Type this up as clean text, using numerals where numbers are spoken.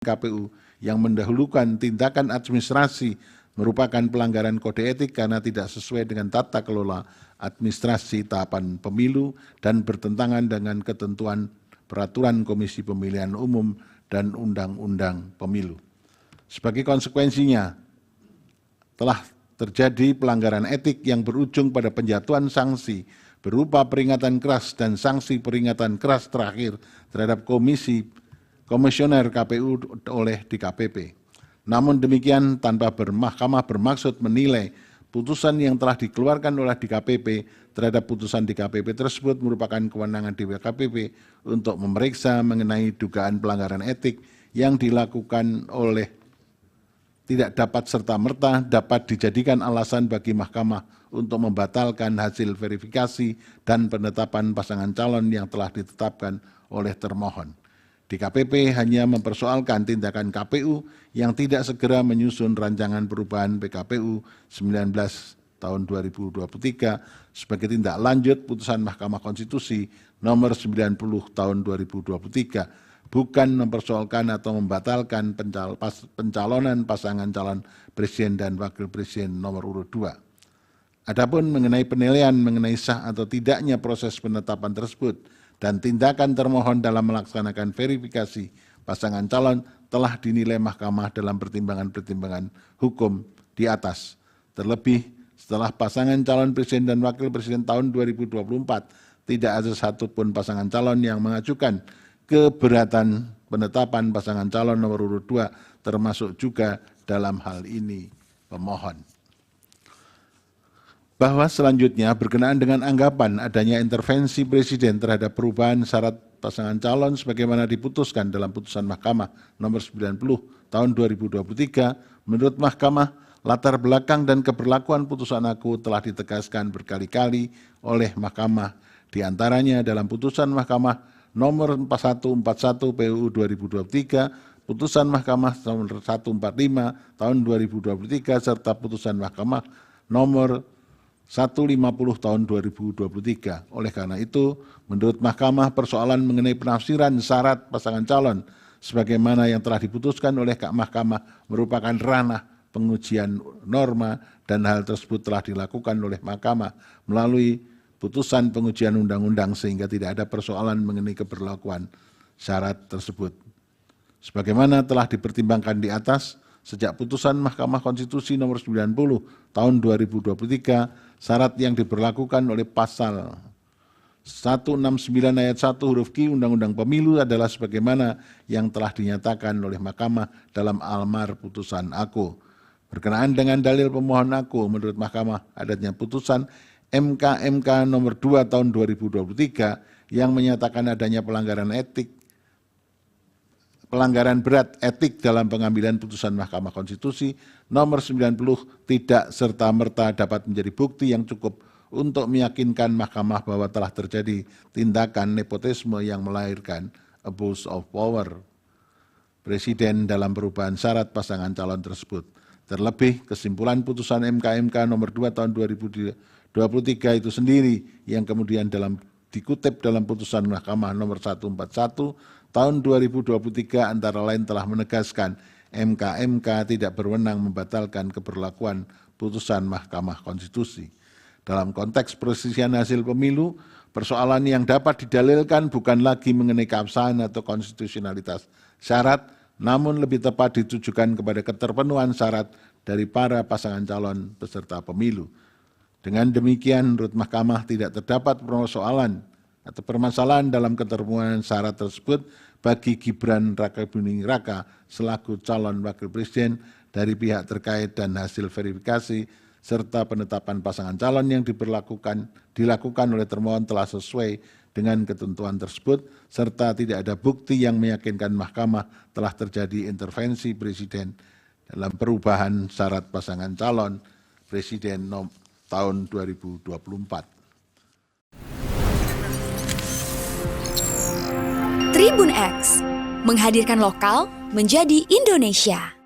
KPU yang mendahulukan tindakan administrasi merupakan pelanggaran kode etik karena tidak sesuai dengan tata kelola administrasi tahapan pemilu dan bertentangan dengan ketentuan peraturan Komisi Pemilihan Umum dan Undang-Undang Pemilu. Sebagai konsekuensinya, telah terjadi pelanggaran etik yang berujung pada penjatuhan sanksi berupa peringatan keras dan sanksi peringatan keras terakhir terhadap komisioner KPU oleh DKPP. Namun demikian, Mahkamah bermaksud menilai putusan yang telah dikeluarkan oleh DKPP terhadap putusan DKPP tersebut merupakan kewenangan DKPP untuk memeriksa mengenai dugaan pelanggaran etik yang dilakukan oleh tidak dapat serta-merta dapat dijadikan alasan bagi Mahkamah untuk membatalkan hasil verifikasi dan penetapan pasangan calon yang telah ditetapkan oleh termohon. DKPP hanya mempersoalkan tindakan KPU yang tidak segera menyusun rancangan perubahan PKPU 19 tahun 2023 sebagai tindak lanjut putusan Mahkamah Konstitusi nomor 90 tahun 2023, bukan mempersoalkan atau membatalkan pencalonan pasangan calon presiden dan wakil presiden nomor urut 2. Adapun mengenai penilaian mengenai sah atau tidaknya proses penetapan tersebut dan tindakan termohon dalam melaksanakan verifikasi pasangan calon telah dinilai Mahkamah dalam pertimbangan-pertimbangan hukum di atas. Terlebih setelah pasangan calon presiden dan wakil presiden tahun 2024 tidak ada satupun pasangan calon yang mengajukan keberatan penetapan pasangan calon nomor urut 2, termasuk juga dalam hal ini pemohon. Bahwa selanjutnya berkenaan dengan anggapan adanya intervensi Presiden terhadap perubahan syarat pasangan calon sebagaimana diputuskan dalam putusan Mahkamah nomor 90 tahun 2023, menurut Mahkamah, latar belakang dan keberlakuan putusan aku telah ditegaskan berkali-kali oleh Mahkamah, diantaranya dalam putusan Mahkamah nomor 4141 PUU 2023, putusan Mahkamah nomor 145 tahun 2023, serta putusan Mahkamah nomor 150 tahun 2023. Oleh karena itu, menurut Mahkamah, persoalan mengenai penafsiran syarat pasangan calon sebagaimana yang telah diputuskan oleh Mahkamah merupakan ranah pengujian norma dan hal tersebut telah dilakukan oleh Mahkamah melalui putusan pengujian undang-undang sehingga tidak ada persoalan mengenai keberlakuan syarat tersebut. Sebagaimana telah dipertimbangkan di atas, sejak putusan Mahkamah Konstitusi nomor 90 tahun 2023, syarat yang diberlakukan oleh pasal 169 ayat 1 huruf Q Undang-Undang Pemilu adalah sebagaimana yang telah dinyatakan oleh Mahkamah dalam almar putusan aku. Berkenaan dengan dalil pemohon aku, menurut Mahkamah adanya putusan MK nomor 2 tahun 2023 yang menyatakan adanya pelanggaran berat etik dalam pengambilan putusan Mahkamah Konstitusi nomor 90 tidak serta-merta dapat menjadi bukti yang cukup untuk meyakinkan Mahkamah bahwa telah terjadi tindakan nepotisme yang melahirkan abuse of power Presiden dalam perubahan syarat pasangan calon tersebut. Terlebih, kesimpulan putusan MK nomor 2 tahun 2023 itu sendiri yang kemudian dikutip dalam putusan Mahkamah nomor 141 tahun 2023 antara lain telah menegaskan MK tidak berwenang membatalkan keberlakuan putusan Mahkamah Konstitusi. Dalam konteks perselisihan hasil pemilu, persoalan yang dapat didalilkan bukan lagi mengenai keabsahan atau konstitusionalitas syarat, namun lebih tepat ditujukan kepada keterpenuhan syarat dari para pasangan calon peserta pemilu. Dengan demikian, menurut Mahkamah tidak terdapat persoalan atau permasalahan dalam keterpenuhan syarat tersebut bagi Gibran Rakabuming Raka selaku calon wakil presiden dari pihak terkait dan hasil verifikasi serta penetapan pasangan calon yang dilakukan oleh termohon telah sesuai dengan ketentuan tersebut serta tidak ada bukti yang meyakinkan Mahkamah telah terjadi intervensi Presiden dalam perubahan syarat pasangan calon presiden tahun 2024. Tribun X menghadirkan lokal menjadi Indonesia.